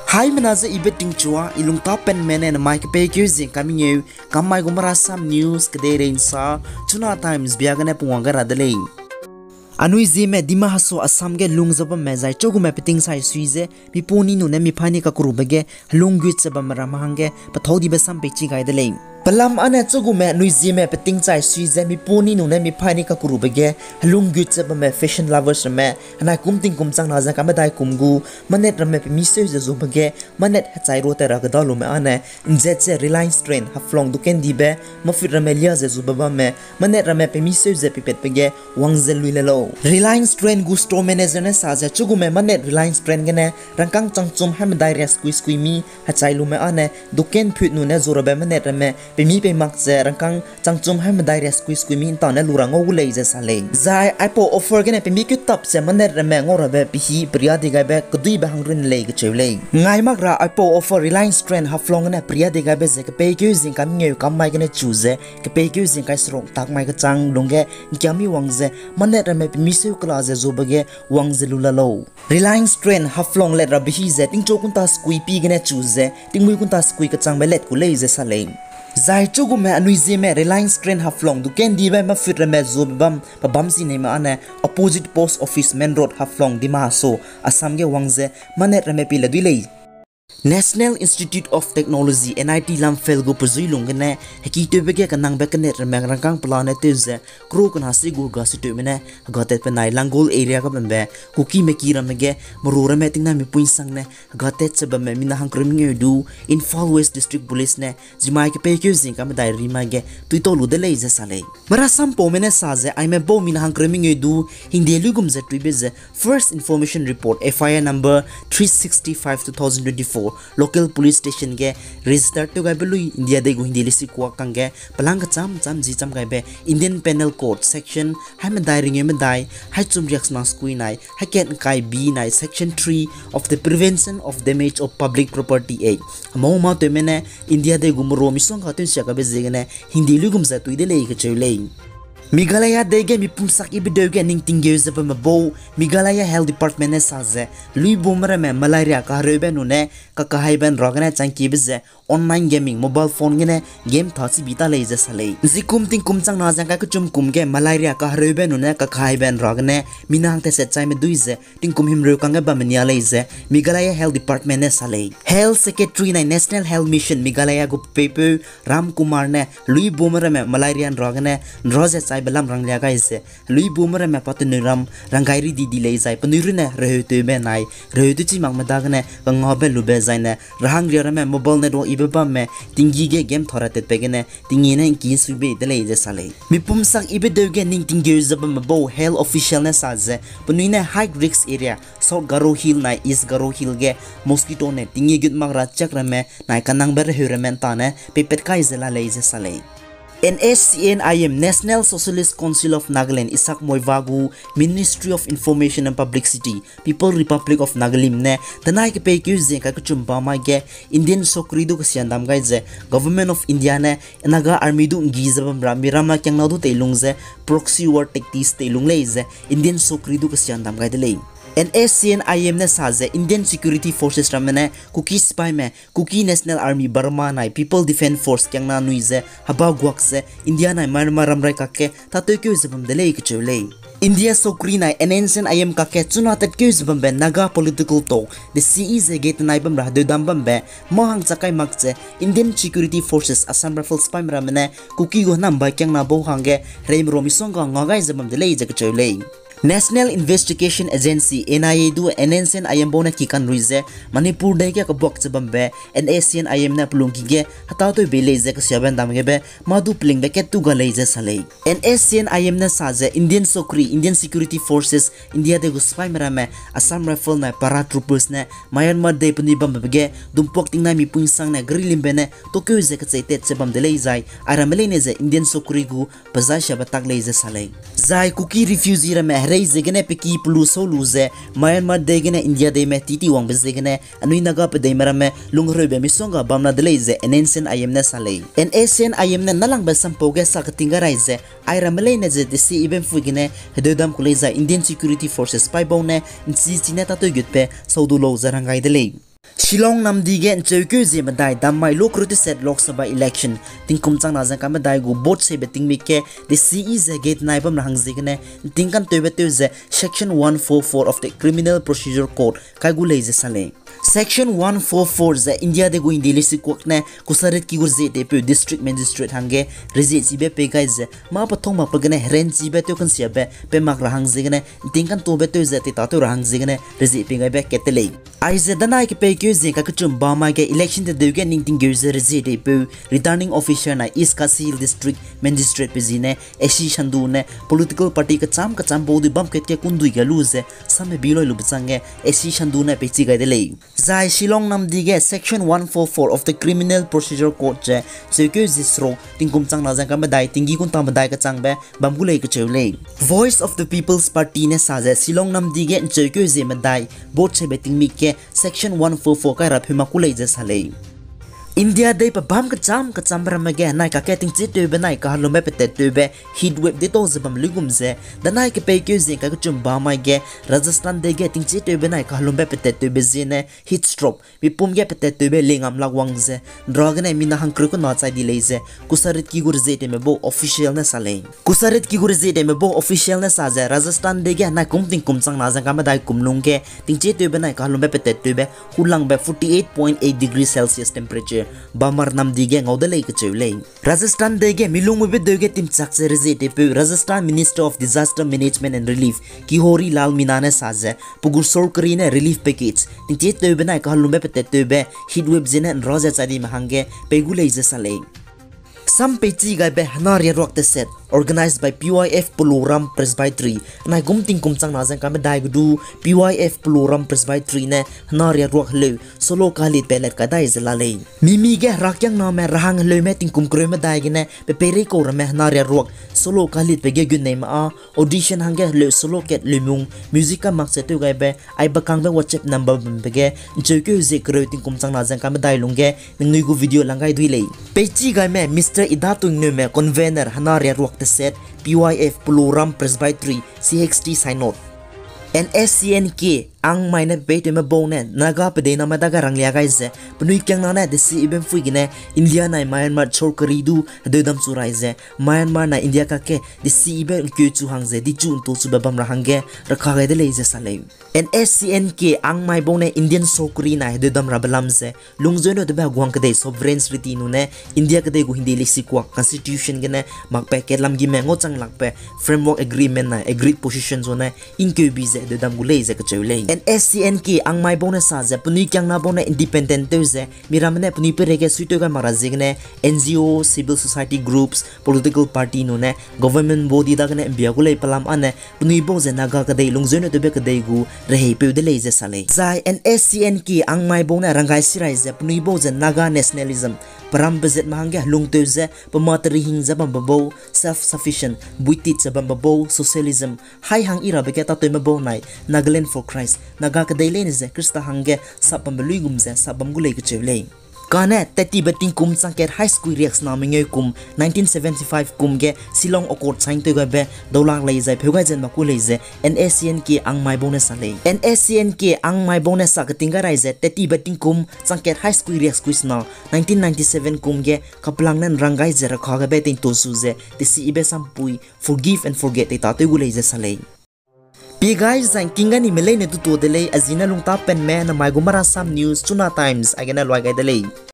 Hai menaza ibeting chua ilung tapen menen mai ke pekyu zing kami ngeu kamai gumara sam news kedere insa tuna times biagane puangara deleng Anui Zeme dima haso asam ge lungzaba mezai chogu me piting sai suize mi poni nu ne mi phani ka kuru bege lungguit se bamara mahange pathodi be sam pechi gai deleng Palam ane chogu me nui Zeme piting sai suize mi poni nu ne mi phani ka kuru bege lungguit se bame fashion lovers me ana kumting kumchang na ja ka medai kumgu manet rame mi se je bege manet chai ro te ra ga dalu me ane nje Reliance train haflong duken dibe mafir rame lia je baba me manet rame mi se je pipet bege wangzel lui lelo Reliance train gu store manager ne saja chugume manet Reliance train gene rangkang changchum hamdai rescue mi hachai lume ane duken phut nu ne zorabe manet rame pe mi pe makse rangkang changchum hamdai rescue mi ta ne lurango gulei je sale zai ipo offer gene pe mi ku tap se manet rame ngorabe pi hi priya diga be kudui be hangrin le ge chule ngai makra ipo offer Reliance train haflong ne priya diga be je ke pe kyu jing kam ngeu kam mai gene choose ke pe kyu jing kai srong tak mai ka chang lungge gyami wangje manet rame misu klaze zobage wangzelulalo Reliance train haflong let rabihi ze tingcho kunta skui pi gene chuze tingmui kunta skui ka chang belet kulei ze saleng zai chogu me anui Zeme Reliance train haflong du ken di ba ma fit rame zobam pa bamsi ne ma ane opposite post office main road haflong dima so asam ge wangze manet rame pi la duilei National Institute of Technology NIT Lamphel go puzilung gene heki tebege kanang bekanet remang rangkang planet ze kro kan hasi go ga situ mene gatet penai langol area ka bembe kuki meki ramege morura meting na mi puinsang ne gatet se bembe mina hangkreming du in Far West District Police ne jimai ke pekyu zing ka medai rima ge tuito lu de leize sale marasam po mene saze ai me bo mina hangkreming du hindi lugum ze tribe ze first information report FIR number 365 2024 local police station ge register to gaibe lui India de go hindi lisi kwa kange palang cham ji cham gaibe Indian Penal Code section haim dai ring em dai hai chum reaction na skui nai haken kai b nai section 3 of the prevention of damage of public property act mo ma to mene India de gumro misong ka tun sia ka be jegene hindi lugum za tuide le ke chulei Meghalaya dege mi pumsak ibideuge ning tingeuze pa mabo Meghalaya Health Department ne saze lui bomre me malaria ka rebe nu ne ka kahaiben rogane changki bize online gaming mobile phone gene game thasi bita leize sale zikum ting kumchang na jang ka chum kumge malaria ka rebe nu ne ka kahaiben rogane minang te se chai me duize ting kum him ro kanga ba mania leize Meghalaya Health Department ne sale Health Secretary na National Health Mission Meghalaya go pepe Ram Kumar ne lui bomre me malaria rogane roje belam rang lia gaise lui boomer me patuniram rangairi di lei zai panurune rehute be nai rehute chi mang madagne bangobe lube zaine rahang ria me mobile ne ro ibeba me tingi ge game thorate pegene tingi ne ki sube de lei je sale mi pumsak ibe deuge ning tingi zaba mabo health official ne saze panuine high risk area South Garo Hill nai East Garo Hill ge mosquito ne tingi git mag ra chak rame nai kanang ber heremen ta ne pepet kai zela lei je sale NSCNIM National Socialist Council of Nagaland Isak Moivagu Ministry of Information and Publicity People Republic of Nagalim ne tanai ke pekyu je ka chumpa ma ge Indian Sokridu ka siandam gai je Government of India ne Naga Army du ngizabam ramirama kyang nadu telungze proxy war tactics telung leize Indian Sokridu ka siandam gai de lei NSCNIM ne saze Indian Security Forces ramene Kuki Spy me Kuki National Army Burma nai People Defense Force kyang na nuize haba guakse India nai Myanmar ramrai kake tatokyo zebam delei ke chule India Sokri nai NSCNIM kake chuna tatkyo zebam be Naga political talk the CEZ gate nai bam ra dam bam be mahang chakai makche Indian Security Forces Assam Rifle Spy ramene Kuki go namba kyang na bo hange reim romisonga ngagai zebam delei je ke chule National Investigation Agency NIA du NSCNIM bona kikan ruize Manipur dai ke kabok chabambe NSCNIM na plungki ge hata to beleze ka seven damge be madu pling be ke tu ga leize sale NSCNIM na saje Indian Sokri Indian Security Forces India de guspai merame Assam Rifle na paratroopers na Myanmar de puni bam be dumpok ting na mi punsang na grilimbe ne tokyo ze ka chaite chabam de leizai aramele ne ze Indian Sokri gu bazai shabatak leize sale zai kuki refuse rame rei zegene peki plu so luze Myanmar degene India de me titi wang bezegene anui naga pe de marame lungroi be misonga bamna deleze NSCNIM ne sale NSCNIM ne nalang be sampoge sakatinga raize airamele ne je de si even fugine hedodam kuleza Indian Security Forces spy bone nsi chine ta to gutpe saudulo zarangai dele Shillong namdige cheuke Zeme dai dammai lokruti set Lok Sabha election tingkum chang nazang kam dai gu bot se beting mike the CE gate naibam rahang zigne tingkan tebe ze section 144 of the criminal procedure code kai gu leize sale section 144 ze India de gu indili sikok ne kusaret ki gur ze pe district magistrate hange rezi sibe pe kai ze ma pathong ma pagane ren sibe to kan sibe pe mak rahang zigne tingkan tobe to ze ta to rahang zigne rezi pe gai be ketele ai ze danai ke pe ze ka kuchum ba ma ke election de de ning ting ge ze rezi de pe returning officer na East Kasil district magistrate pe zine eshi shandu ne political party ka cham bodi bam ket ke kundui ga lu ze same biloi lu bchange eshi shandu ne pe chi ga de le zai Shillong nam dige section 144 of the criminal procedure code je cheke zisro tingkum chang na jang ka ma dai tingi kun tam dai ka chang be bam gu le ka cheu le voice of the people's party ne sa je Shillong nam dige cheke Zeme dai bot che beting mi ke section 144 ka ra phima ku le je sa le India day pa bam ka cham ramage nai ka keting chit to be nai ka lo me pete to be heat wave de to zabam ligum ze da nai ke pe ke zin ka chum ba mai ge Rajasthan de ge ting chit to be nai ka lo me pete to be zine heat stroke mi pum ge pete to be lingam lagwang ze drog ne mina hang kru ko na chai di le ze kusarit ki gur ze te me bo official na sa le kusarit ki gur ze te me bo official na sa ze Rajasthan de ge na kum chang na za ka ma dai kum lung ge ting chit to be nai ka lo me pete to be hulang be 48.8 degrees Celsius temperature Bamar nam dige ngaudale ke chewle Rajasthan dege milung be dege tim chakse rezete pe Rajasthan Minister of Disaster Management and Relief Kihori Lal Minane saze pugur sorkari ne relief package tinche tebe na ka lumbe pe tebe heat wave jene roja chadi mahange pegule je sale Some pechi gai be HENARIA RUAK the set organized by PYF Peloaram Presbytery na gumting kumchang na jang kam dai gudu PYF Peloaram Presbytery ne HENARIA RUAK le solo kalit pelet ka dai zalale mimi ge rakyang na me rahang le me ting kum kre me dai gene pe pere ko me HENARIA RUAK solo kalit pe ge gun nei ma audition hange le solo ket le mung music ka mak se tu gai be ai bakang be WhatsApp number be ge cheke ze kre ting kumchang na jang kam dai lungge ngi gu video langai dui le pechi gai me Mr. Idatung ne me convener HENARIA RUAK the set PYF Peloaram Presbytery CXT sign note NSCNK ang may na bete me bonen naga pede na madaga ranglia guys punui kyang na de si ibem fuigine India na Myanmar chorkari du de dam suraize Myanmar na India ka ke de si ibem kyu chu hangze di chu to su babam rahange rakha ga de leize sale NSCNK ang may bone Indian chorkari na de dam rabalamze lungjono de ba gwang ka de sovereignty nu ne India ka de gu hindi lisi kwa constitution gene makpe ke lam gi me ngo chang lakpe framework agreement na agreed position zone in kyu bize de dam gu leize ka chewle NSCNK ang may bonus sa ze puni kyang na bona independent ze miramne puni perege suito ga marazigne NGO civil society groups political party no ne government body da ne biagule palam ane puni bo ze naga ka dei lungzeno de be ka dei gu rehe pe de leize sale zai NSCNK ang may bona rangai sirai ze puni bo ze naga nationalism param bezet mahangge lungte ze pamatri hing za bambabo self sufficient buitit za bambabo socialism hai hang ira be ka ta te mabo nai Nagaland for Christ naga ka daile ne ze krista hange sapam belui gumze sapam gulei ke chevle Kane teti beting kum sangket high school reacts na mengay kum 1975 kum ge Silong okot saing to be dolang lei zai pheugai jen ma ku lei ze NSCNK ang mai bonus sale NSCNK ang mai bonus sa katinga rai ze teti beting kum sangket high school reacts quiz na 1997 kum ge kaplang nan rangai ze rakha ga be tin to su ze the si ibe sampui forgive and forget ta to gu lei ze sale Pi guys ang kinga ni melay na tuto delay azina lung tapen me na may gumara some news tuna times agana luwag ay delay